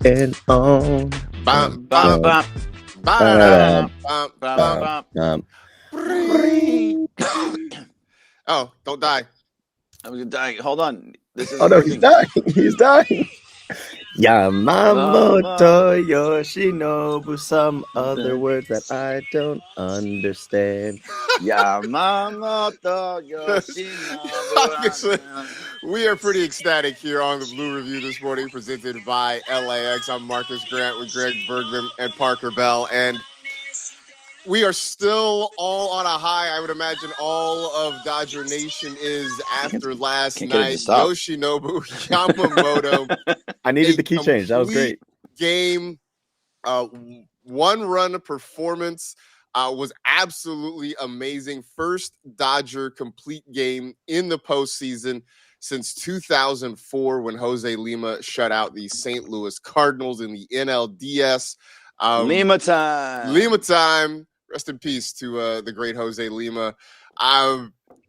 and on. Bum, Bum, bum, bum, bum, bum, bum, bum, bum. bum. Oh, don't die. I'm gonna die. Hold on. This isn't Oh no, he's working. dying. He's dying. Mama. Yamamoto Yoshinobu, some other words that I don't understand. Yamamoto Yoshinobu. Obviously, we are pretty ecstatic here on the Blue Review this morning, presented by LAX. I'm Marcus Grant with Greg Bergman and Parker Bell, and we are still all on a high. I would imagine all of Dodger Nation is after last Can't get it to night. stop. Yoshinobu Yamamoto. I needed the key change. That was great. Game, one-run performance. Was absolutely amazing. First Dodger complete game in the postseason since 2004 when Jose Lima shut out the St. Louis Cardinals in the NLDS. Lima time. Lima time. Rest in peace to the great Jose Lima.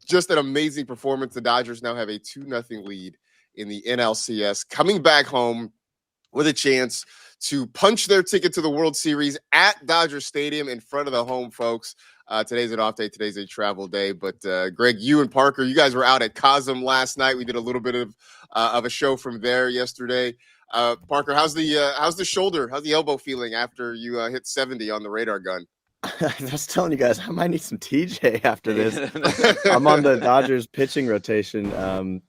Just an amazing performance. The Dodgers now have a 2-0 lead in the NLCS, coming back home with a chance to punch their ticket to the World Series at Dodger Stadium in front of the home folks. Today's an off day. Today's a travel day. But Greg, you and Parker, you guys were out at Cosm last night. We did a little bit of a show from there yesterday. Parker, how's the shoulder? How's the elbow feeling after you hit 70 on the radar gun? I was telling you guys, I might need some TJ after this. I'm on the Dodgers pitching rotation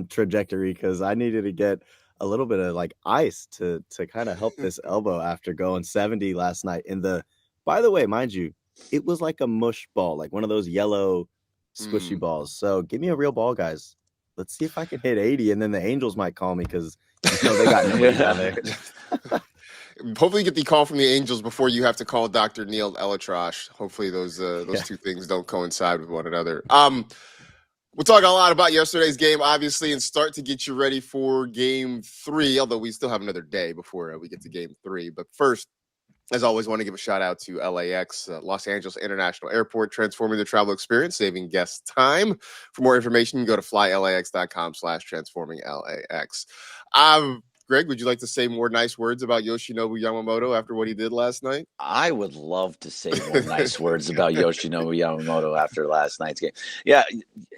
trajectory because I needed to get a little bit of like ice to kind of help this elbow after going 70 last night. By the way, mind you, it was like a mush ball, like one of those yellow squishy balls. So give me a real ball, guys. Let's see if I can hit 80, and then the Angels might call me because they got nobody down there. Hopefully you get the call from the Angels before you have to call Dr. Neil Elatrosh. Hopefully those two things don't coincide with one another. We'll talk a lot about yesterday's game, obviously, and start to get you ready for Game 3, although we still have another day before we get to Game 3. But first, as always, I want to give a shout-out to LAX, Los Angeles International Airport, transforming the travel experience, saving guests time. For more information, you can go to flylax.com/transforminglax. Greg, would you like to say more nice words about Yoshinobu Yamamoto after what he did last night? I would love to say more nice words about Yoshinobu Yamamoto after last night's game. Yeah,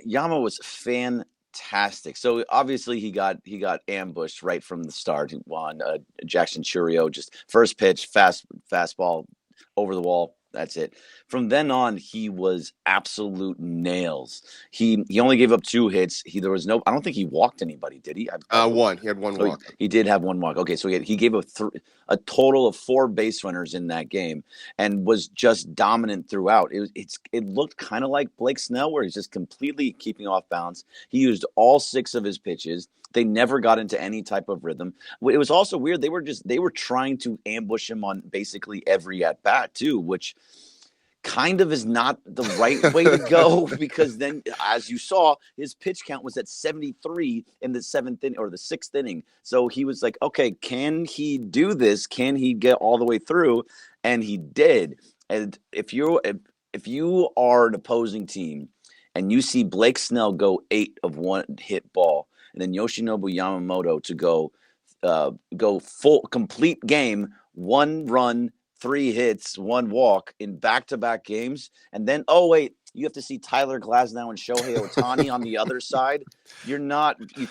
Yama was fantastic. So obviously he got ambushed right from the start. He won Jackson Churio, just first pitch, fastball over the wall. That's it. From then on, he was absolute nails. He only gave up 2 hits. I don't think he walked anybody, did he? One. He had one walk. He did have one walk. Okay, so he gave up a total of 4 base runners in that game and was just dominant throughout. It looked kind of like Blake Snell, where he's just completely keeping off balance. He used all 6 of his pitches. They never got into any type of rhythm. It was also weird. They were trying to ambush him on basically every at bat too, which kind of is not the right way to go because then, as you saw, his pitch count was at 73 in the 7th inning or the 6th inning. So he was like, okay, can he do this? Can he get all the way through? And he did. And if you are an opposing team and you see Blake Snell go 8 of 1 hit ball, and then Yoshinobu Yamamoto to go full complete game, 1 run, 3 hits, 1 walk in back-to-back games, and then you have to see Tyler Glasnow and Shohei Ohtani on the other side. You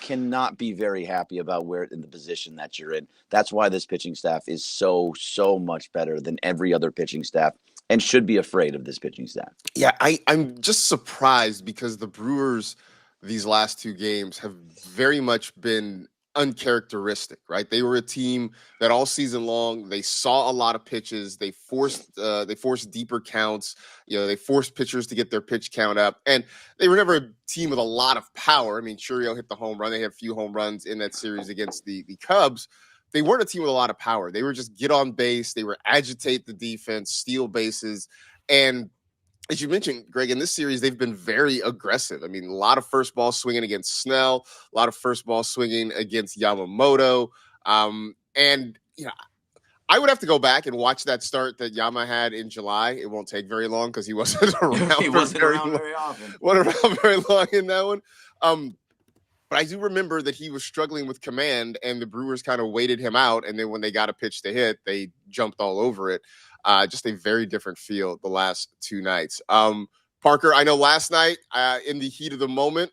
cannot be very happy about where in the position that you're in. That's why this pitching staff is so much better than every other pitching staff and should be afraid of this pitching staff. Yeah, I'm just surprised because the Brewers these last 2 games have very much been uncharacteristic, right? They were a team that all season long, they saw a lot of pitches. They forced deeper counts. They forced pitchers to get their pitch count up, and they were never a team with a lot of power. I mean, Churio hit the home run. They had a few home runs in that series against the Cubs. They weren't a team with a lot of power. They were just get on base. They were agitate the defense, steal bases, and as you mentioned, Greg, in this series, they've been very aggressive. I mean, a lot of first ball swinging against Snell, a lot of first ball swinging against Yamamoto. And I would have to go back and watch that start that Yama had in July. It won't take very long because he wasn't around. He wasn't around very often. Wasn't around very long in that one. But I do remember that he was struggling with command, and the Brewers kind of waited him out. And then when they got a pitch to hit, they jumped all over it. Just a very different feel the last two nights. Parker, I know last night in the heat of the moment,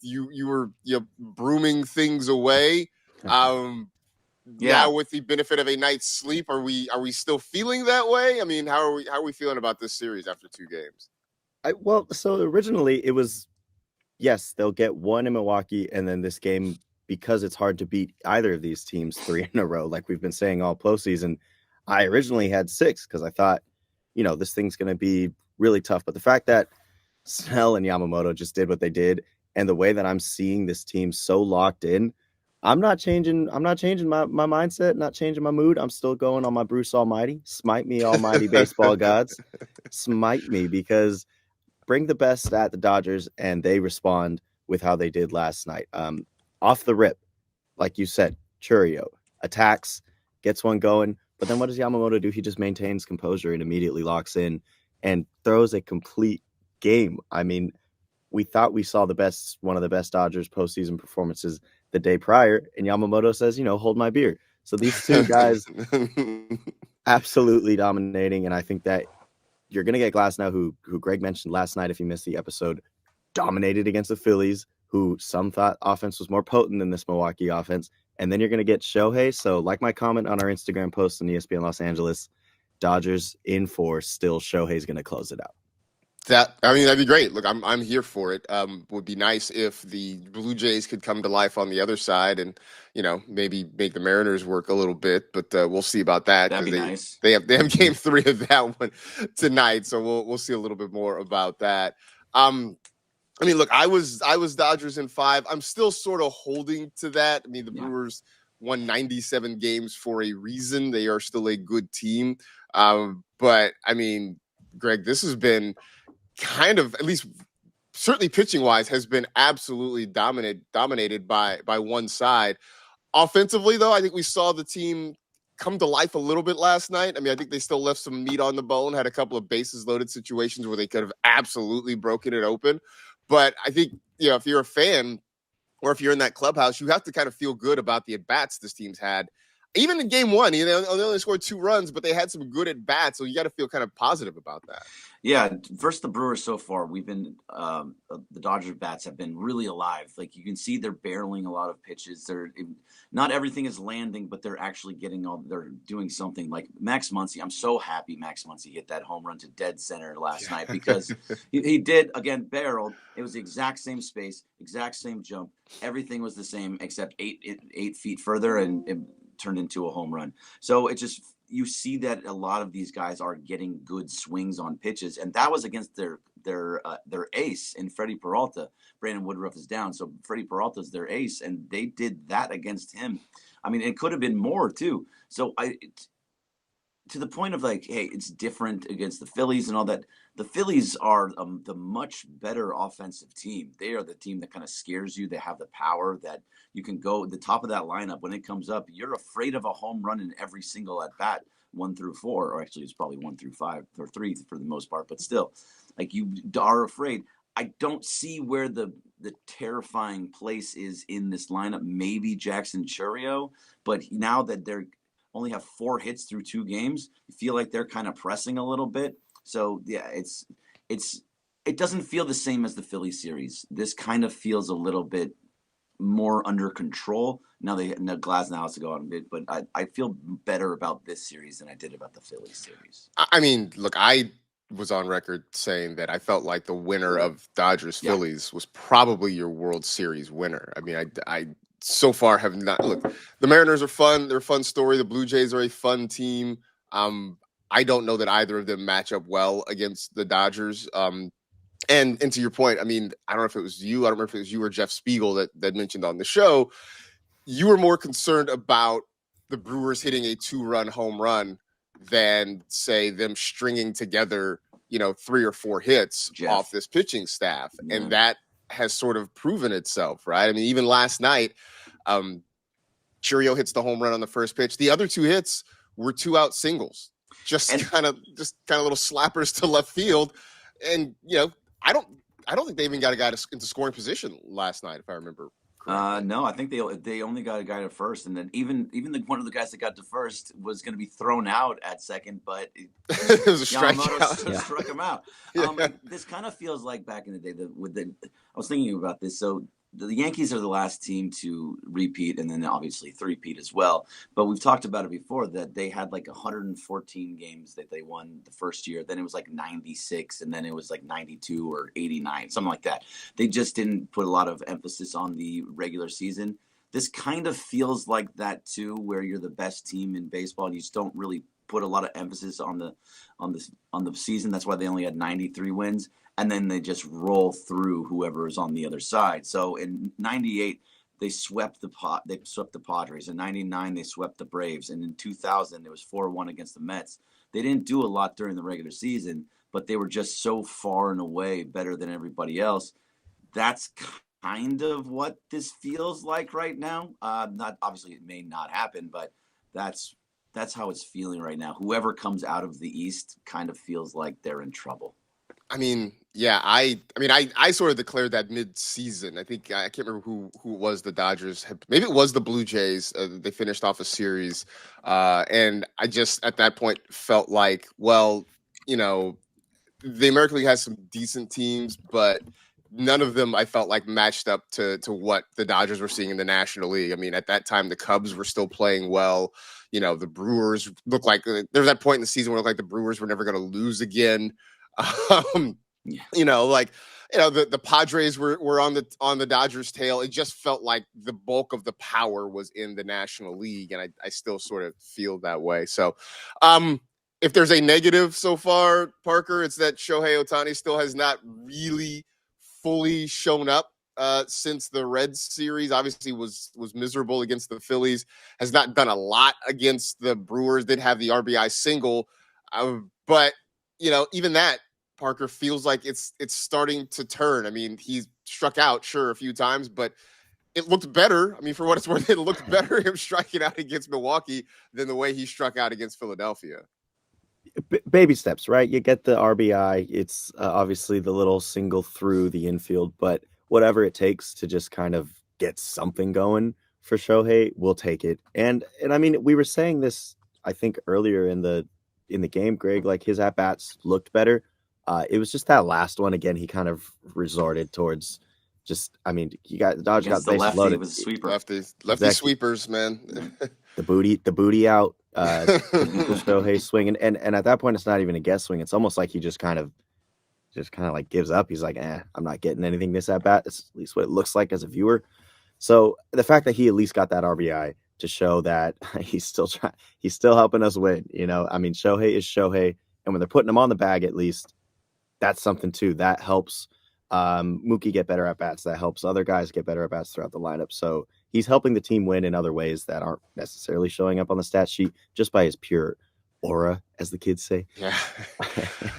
you were brooming things away. Now with the benefit of a night's sleep, are we still feeling that way? I mean, how are we feeling about this series after two games? So originally it was, yes, they'll get one in Milwaukee, and then this game, because it's hard to beat either of these teams 3 in a row, like we've been saying all postseason. I originally had 6 because I thought, this thing's going to be really tough. But the fact that Snell and Yamamoto just did what they did, and the way that I'm seeing this team so locked in, I'm not changing my mindset, not changing my mood. I'm still going on my Bruce Almighty. Smite me, almighty baseball gods. Smite me, because bring the best at the Dodgers, and they respond with how they did last night. Off the rip, like you said, Chourio attacks, gets one going, but then what does Yamamoto do? He just maintains composure and immediately locks in and throws a complete game. I mean, we thought we saw one of the best Dodgers postseason performances the day prior, and Yamamoto says, hold my beer. So these two guys absolutely dominating, and I think that you're going to get Glasnow, who Greg mentioned last night, if you missed the episode, dominated against the Phillies, who some thought offense was more potent than this Milwaukee offense. And then you're going to get Shohei. So like my comment on our Instagram post on ESPN Los Angeles, Dodgers in 4, still Shohei's going to close it out. That'd be great. Look, I'm here for it. Would be nice if the Blue Jays could come to life on the other side and, maybe make the Mariners work a little bit, but we'll see about that. That'd be nice. They have game 3 of that one tonight, so we'll see a little bit more about that. Look, I was Dodgers in 5. I'm still sort of holding to that. The Brewers won 97 games for a reason. They are still a good team. But Greg, this has been kind of, at least certainly pitching wise, has been absolutely dominated by one side. Offensively, though, I think we saw the team come to life a little bit last night. I think they still left some meat on the bone, had a couple of bases loaded situations where they could have absolutely broken it open. But I think, if you're a fan or if you're in that clubhouse, you have to kind of feel good about the at-bats this team's had. Even in game 1, they only scored 2 runs, but they had some good at-bats, so you got to feel kind of positive about that. Yeah, versus the Brewers so far, we've been the Dodgers bats have been really alive. Like you can see, they're barreling a lot of pitches. Not everything is landing, but they're actually they're doing something. Like Max Muncy, I'm so happy Max Muncy hit that home run to dead center last night, because he did, again, barreled. It was the exact same space, exact same jump. Everything was the same except 8 feet further, and it turned into a home run. So it just, you see that a lot of these guys are getting good swings on pitches, and that was against their ace in Freddie Peralta. Brandon Woodruff is down, so Freddie Peralta's their ace, and they did that against him. It could have been more too. So to the point of like, hey, it's different against the Phillies and all that. The Phillies are the much better offensive team. They are the team that kind of scares you. They have the power that you can go the top of that lineup. When it comes up, you're afraid of a home run in every single at bat, 1 through 4, or actually it's probably 1 through 5 or 3 for the most part, but still, like, you are afraid. I don't see where the terrifying place is in this lineup. Maybe Jackson Chourio, but now that they're only have 4 hits through 2 games, you feel like they're kind of pressing a little bit. So yeah, it doesn't feel the same as the Philly series. This kind of feels a little bit more under control. Now Glasnow has to go out a bit, but I feel better about this series than I did about the Philly series. Look, I was on record saying that I felt like the winner of Dodgers Phillies was probably your World Series winner. I so far have not. Look, the Mariners are fun. They're a fun story. The Blue Jays are a fun team. I don't know that either of them match up well against the Dodgers. And to your point, I don't know if it was you. I don't remember if it was you or Jeff Spiegel that mentioned on the show. You were more concerned about the Brewers hitting a 2-run home run than, say, them stringing together, 3 or 4 hits off this pitching staff. Yeah. And that has sort of proven itself, right? Even last night, Chourio hits the home run on the first pitch. The other 2 hits were 2-out singles, just kind of little slappers to left field. And, I don't I don't think they even got a guy into scoring position last night, if I remember correctly. No, I think they only got a guy to first, and then even one of the guys that got to first was going to be thrown out at second, but It was a Yamamoto strikeout. struck him out. Yeah. This kind of feels like back in the day I was thinking about this. So the Yankees are the last team to repeat, and then obviously three-peat as well. But we've talked about it before that they had like 114 games that they won the first year. Then it was like 96, and then it was like 92 or 89, something like that. They just didn't put a lot of emphasis on the regular season. This kind of feels like that too, where you're the best team in baseball, and you just don't really put a lot of emphasis on the season. That's why they only had 93 wins. And then they just roll through whoever is on the other side. So in '98, they swept the Padres. In '99, they swept the Braves. And in 2000, it was 4-1 against the Mets. They didn't do a lot during the regular season, but they were just so far and away better than everybody else. That's kind of what this feels like right now. Not obviously, it may not happen, but that's how it's feeling right now. Whoever comes out of the East kind of feels like they're in trouble. I mean, yeah, I sort of declared that mid-season. I think I can't remember who it was. The Dodgers maybe it was the Blue Jays. They finished off a series, and I just at that point felt like, well, the American League has some decent teams, but none of them I felt like matched up to what the Dodgers were seeing in the National League. I mean, at that time, the Cubs were still playing well. The Brewers looked like there was that point in the season where it looked like the Brewers were never going to lose again. The Padres were on the Dodgers' tail. It just felt like the bulk of the power was in the National League, and I still sort of feel that way. So, if there's a negative so far, Parker, it's that Shohei Ohtani still has not really fully shown up since the Reds series. Obviously, was miserable against the Phillies. Has not done a lot against the Brewers. Did have the RBI single, but. Even that, Parker, feels like it's starting to turn. I mean, he's struck out, sure, a few times, but it looked better. I mean, for what it's worth, it looked better him striking out against Milwaukee than the way he struck out against Philadelphia. Baby steps, right? You get the RBI. It's obviously the little single through the infield, but whatever it takes to just kind of get something going for Shohei, we'll take it. And I mean, we were saying this, I think, earlier in the game, Greg, like his at-bats looked better. It was just that last one again. He kind of resorted towards you got the Dodgers got the bases loaded. Was a sweeper. Lefty Exactly. sweepers, man. the booty out. Shohei swinging, and at that point, it's not even a guess swing. It's almost like he just kind of like gives up. He's like, I'm not getting anything this at bat. It's at least what it looks like as a viewer. So the fact that he at least got that RBI to show that he's still helping us win. I mean, Shohei is Shohei, and when they're putting him on the bag, at least that's something too. That helps Mookie get better at bats. That helps other guys get better at bats throughout the lineup. So he's helping the team win in other ways that aren't necessarily showing up on the stat sheet just by his pure aura, as the kids say. Yeah.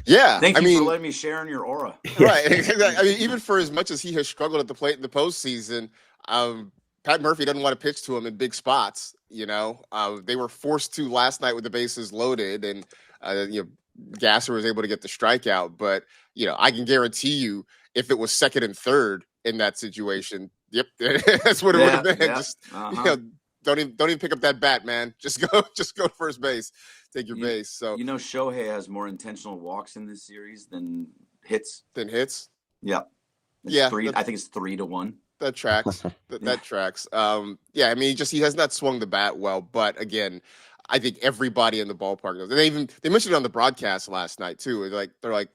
Yeah. Thank you for letting me share in your aura. Right. I mean, even for as much as he has struggled at the plate in the postseason, Pat Murphy doesn't want to pitch to him in big spots. They were forced to last night with the bases loaded, and Gasser was able to get the strikeout. But I can guarantee you, if it was second and third in that situation, yep, that's what it would have been. Yeah. Just don't even pick up that bat, man. Just go first base, take your base. So Shohei has more intentional walks in this series than hits. Yeah. I think it's 3-1. That tracks. That tracks. Yeah, I mean, he has not swung the bat well, but again, I think everybody in the ballpark knows. And they mentioned it on the broadcast last night too. They're like,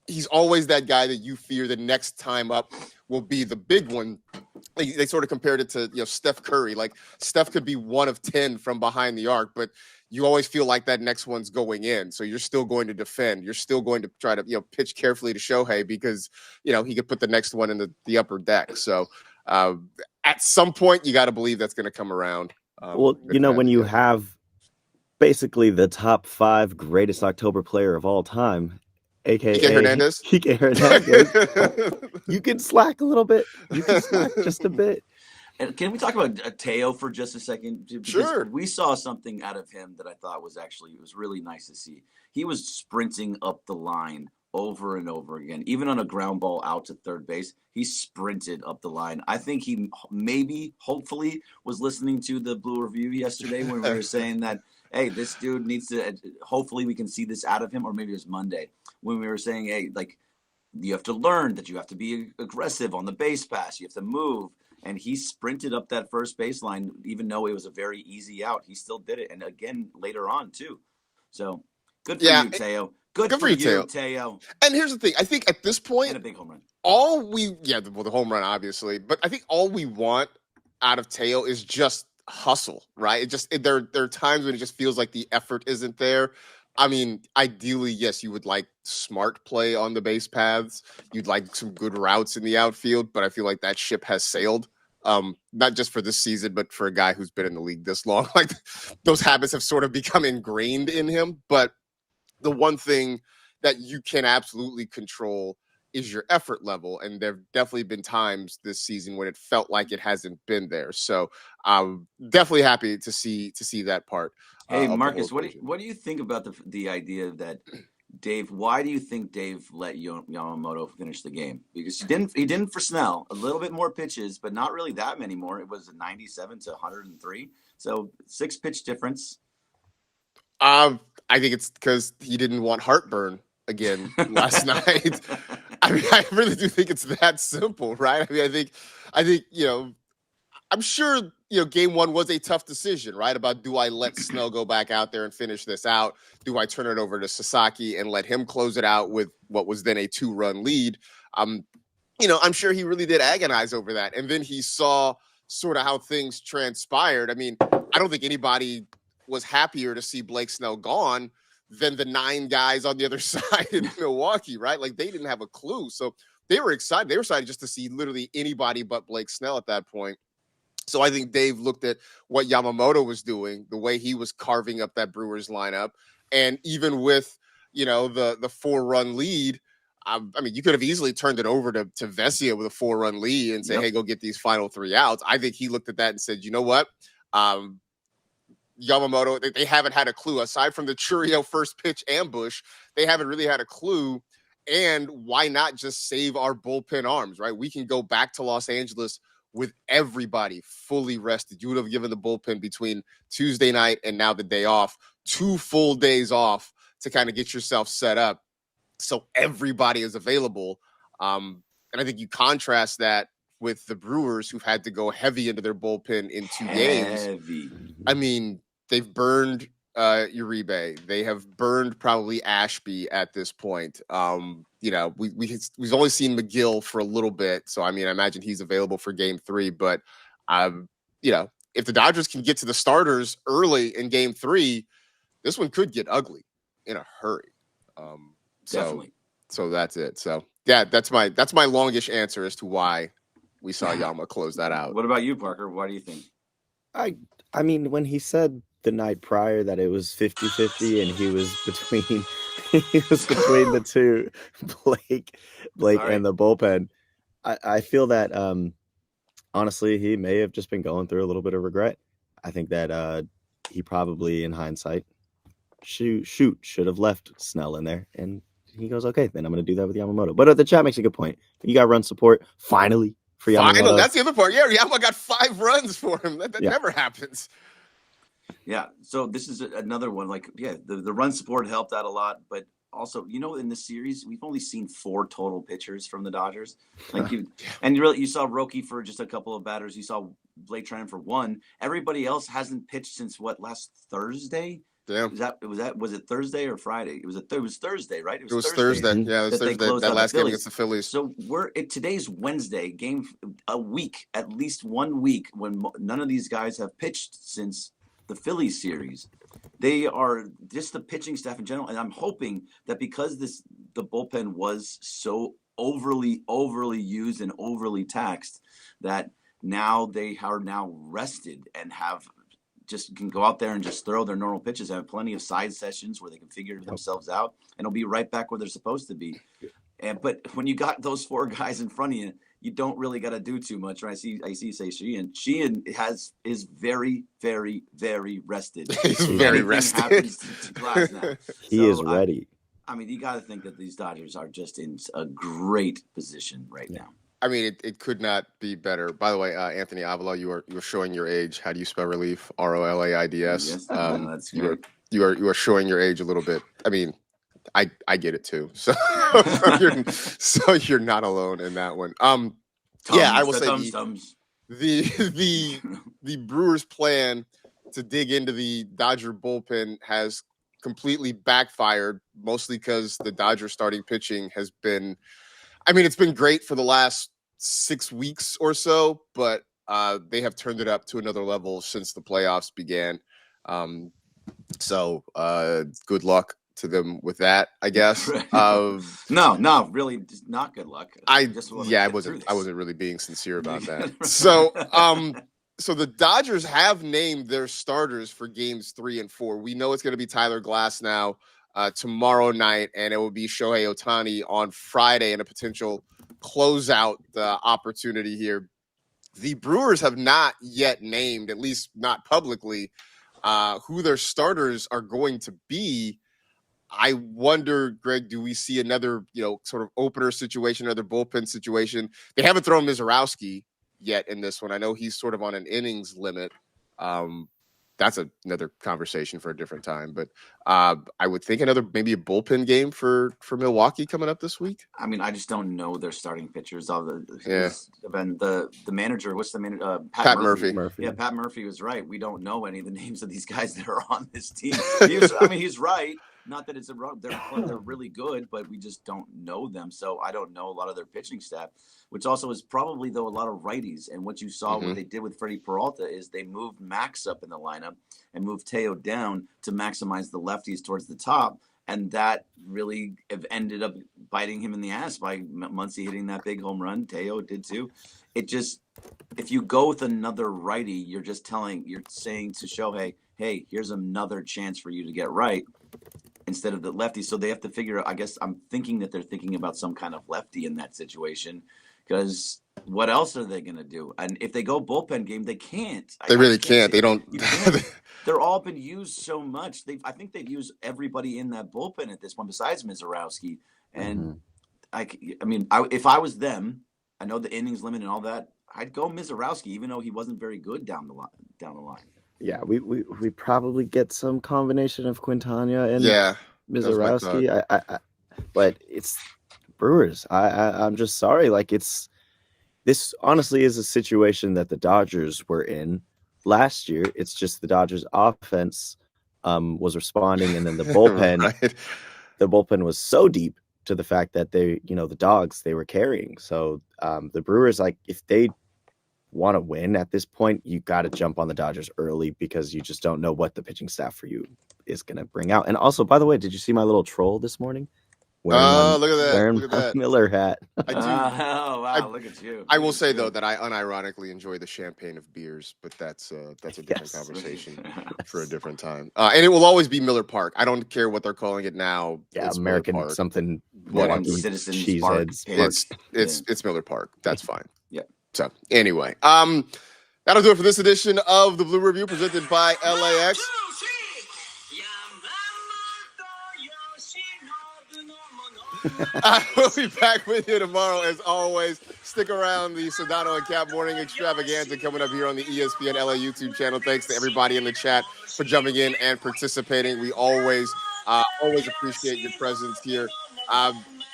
he's always that guy that you fear the next time up will be the big one. They sort of compared it to Steph Curry. Like Steph could be 1 of 10 from behind the arc, but you always feel like that next one's going in. So you're still going to defend. You're still going to try to pitch carefully to Shohei because he could put the next one in the upper deck. So at some point you got to believe that's going to come around. When you have basically the top 5 greatest October player of all time, aka Kike Hernandez. You can slack a little bit. You can slack just a bit. And can we talk about Teo for just a second? Because sure. We saw something out of him that I thought was really nice to see. He was sprinting up the line over and over again. Even on a ground ball out to third base, he sprinted up the line. I think he hopefully was listening to the Blue Review yesterday when we were saying that, hey, this dude needs to, hopefully we can see this out of him, or maybe it was Monday when we were saying, hey, like, you have to learn that you have to be aggressive on the base pass. You have to move. And he sprinted up that first baseline, even though it was a very easy out. He still did it. And again, later on, too. So good for you, Teo. Good for you, Teo. And here's the thing. I think at this point, and a big home run. The home run, obviously. But I think all we want out of Teo is just hustle, right? There are times when it just feels like the effort isn't there. I mean, ideally, yes, you would like smart play on the base paths. You'd like some good routes in the outfield, but I feel like that ship has sailed. Not just for this season, but for a guy who's been in the league this long. Like, those habits have sort of become ingrained in him. But the one thing that you can absolutely control is your effort level. And there have definitely been times this season when it felt like it hasn't been there. So I'm definitely happy to see that part. Hey, Marcus, what do you think about the idea that Dave? Why do you think Dave let Yamamoto finish the game? Because he didn't for Snell. A little bit more pitches, but not really that many more. It was 97 to 103, so 6 pitch difference. I think it's because he didn't want heartburn again last night. I mean, I really do think it's that simple, right? I mean, I think I'm sure, game 1 was a tough decision, right? About, do I let Snell go back out there and finish this out? Do I turn it over to Sasaki and let him close it out with what was then a 2-run lead? I'm sure he really did agonize over that. And then he saw sort of how things transpired. I mean, I don't think anybody was happier to see Blake Snell gone than the 9 guys on the other side in Milwaukee, right? Like, they didn't have a clue. So they were excited. They were excited just to see literally anybody but Blake Snell at that point. So I think Dave looked at what Yamamoto was doing, the way he was carving up that Brewers lineup. And even with, the 4-run lead, I mean, you could have easily turned it over to Vesia with a 4-run lead and say, hey, go get these final 3 outs. I think he looked at that and said, you know what? Yamamoto, they haven't had a clue. Aside from the Churio first pitch ambush, they haven't really had a clue. And why not just save our bullpen arms, right? We can go back to Los Angeles with everybody fully rested. You would have given the bullpen between Tuesday night and now the day off, 2 full days off to kind of get yourself set up. So everybody is available. And I think you contrast that with the Brewers, who've had to go heavy into their bullpen in 2 games. I mean, they've burned Uribe. They have burned probably Ashby at this point. We've only seen McGill for a little bit, so I mean, I imagine he's available for Game 3. But if the Dodgers can get to the starters early in Game 3, this one could get ugly in a hurry. Definitely. So that's it. So yeah, that's my longish answer as to why we saw Yama close that out. What about you, Parker? Why do you think? I mean, when he said the night prior that it was 50-50 and he was between the two, Blake and the bullpen, I feel that honestly he may have just been going through a little bit of regret. I think that he probably, in hindsight, should have left Snell in there, and he goes, okay, then I'm going to do that with Yamamoto. But the chat makes a good point. You got run support finally for Yamamoto. Final, that's the other part. Yeah, Yamamoto got 5 runs for him. That never happens. Yeah, so this is another one. Like, yeah, the run support helped out a lot, but also, in the series, we've only seen 4 total pitchers from the Dodgers. Like, you saw Roki for just a couple of batters. You saw Blake Treinen for 1. Everybody else hasn't pitched since last Thursday? Yeah. Was it Thursday or Friday? It was Thursday, right? It was Thursday. Yeah, it was Thursday. That last game against the Phillies. So today's Wednesday, at least 1 week when none of these guys have pitched since the Phillies series. They are just the pitching staff in general, and I'm hoping that because the bullpen was so overly used and overly taxed, that now they are rested and can go out there and just throw their normal pitches, have plenty of side sessions where they can figure themselves out, and it'll be right back where they're supposed to be. But when you got those 4 guys in front of you, you don't really got to do too much, right? I see you say Sheehan is very, very, very rested. He's very rested. Happens to Glass now. He is ready. I mean, you got to think that these Dodgers are just in a great position right now. I mean, it could not be better. By the way, Anthony Avila, you are showing your age. How do you spell relief? ROLAIDS. Yes, that's great. You are showing your age a little bit. I mean, I get it too. So you're not alone in that one. Yeah, I will say the Brewers' plan to dig into the Dodger bullpen has completely backfired, mostly because the Dodger starting pitching has been, I mean, it's been great for the last 6 weeks or so, but they have turned it up to another level since the playoffs began. So good luck to them with that, I guess. No, really, just not good luck. I wasn't really being sincere about that. So the Dodgers have named their starters for games 3 and 4. We know it's going to be Tyler Glass now tomorrow night, and it will be Shohei Ohtani on Friday in a potential closeout opportunity here. The Brewers have not yet named, at least not publicly, who their starters are going to be. I wonder, Greg, do we see another, sort of opener situation, another bullpen situation? They haven't thrown Mizorowski yet in this one. I know he's sort of on an innings limit. That's another conversation for a different time. But I would think maybe a bullpen game for Milwaukee coming up this week. I mean, I just don't know their starting pitchers. The manager, what's the manager? Pat Murphy. Yeah, Pat Murphy was right. We don't know any of the names of these guys that are on this team. He's right. Not that it's a wrong. They're really good, but we just don't know them. So I don't know a lot of their pitching staff, which also is probably, though, a lot of righties. And what you saw, what they did with Freddie Peralta is they moved Max up in the lineup and moved Teo down to maximize the lefties towards the top. And that really ended up biting him in the ass by Muncy hitting that big home run. Teo did too. If you go with another righty, you're saying to Shohei, hey, here's another chance for you to get right, instead of the lefty. So they have to figure out, I guess I'm thinking that they're thinking about some kind of lefty in that situation, because what else are they going to do? And if they go bullpen game, they can't. They really can't. They don't. They're all been used so much. I think they've used everybody in that bullpen at this point besides Mizorowski. And if I was them, I know the innings limit and all that, I'd go Mizorowski, even though he wasn't very good down the line. Yeah, we probably get some combination of Quintana and Mizorowski. But it's Brewers. I'm just sorry. This honestly is a situation that the Dodgers were in last year. It's just the Dodgers offense was responding, and then the bullpen, the bullpen was so deep to the fact that the dogs they were carrying. So the Brewers, if they want to win at this point, you got to jump on the Dodgers early, because you just don't know what the pitching staff for you is going to bring out. And also, by the way, did you see my little troll this morning? Look at that. Wearing look at that. Miller hat. I do. Oh, wow, look at you. I will say, though, that I unironically enjoy the champagne of beers, but that's a different conversation for a different time. And it will always be Miller Park. I don't care what they're calling it now. Yeah, it's American something. Citizens Cheeseheads. It's Miller Park. That's fine. Yeah. So anyway, that'll do it for this edition of the Blue Review presented by LAX. I will be back with you tomorrow, as always. Stick around. The Sedano and Cap Morning Extravaganza coming up here on the ESPN LA YouTube channel. Thanks to everybody in the chat for jumping in and participating. We always appreciate your presence here.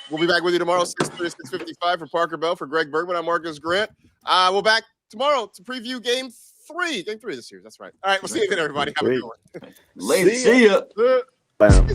We'll be back with you tomorrow, 6:30 to 6:55 for Parker Bell. For Greg Bergman, I'm Marcus Grant. We'll back tomorrow to preview Game 3 of the series. That's right. All right, we'll see you then, everybody. Have a good one. Later. See ya. Bam.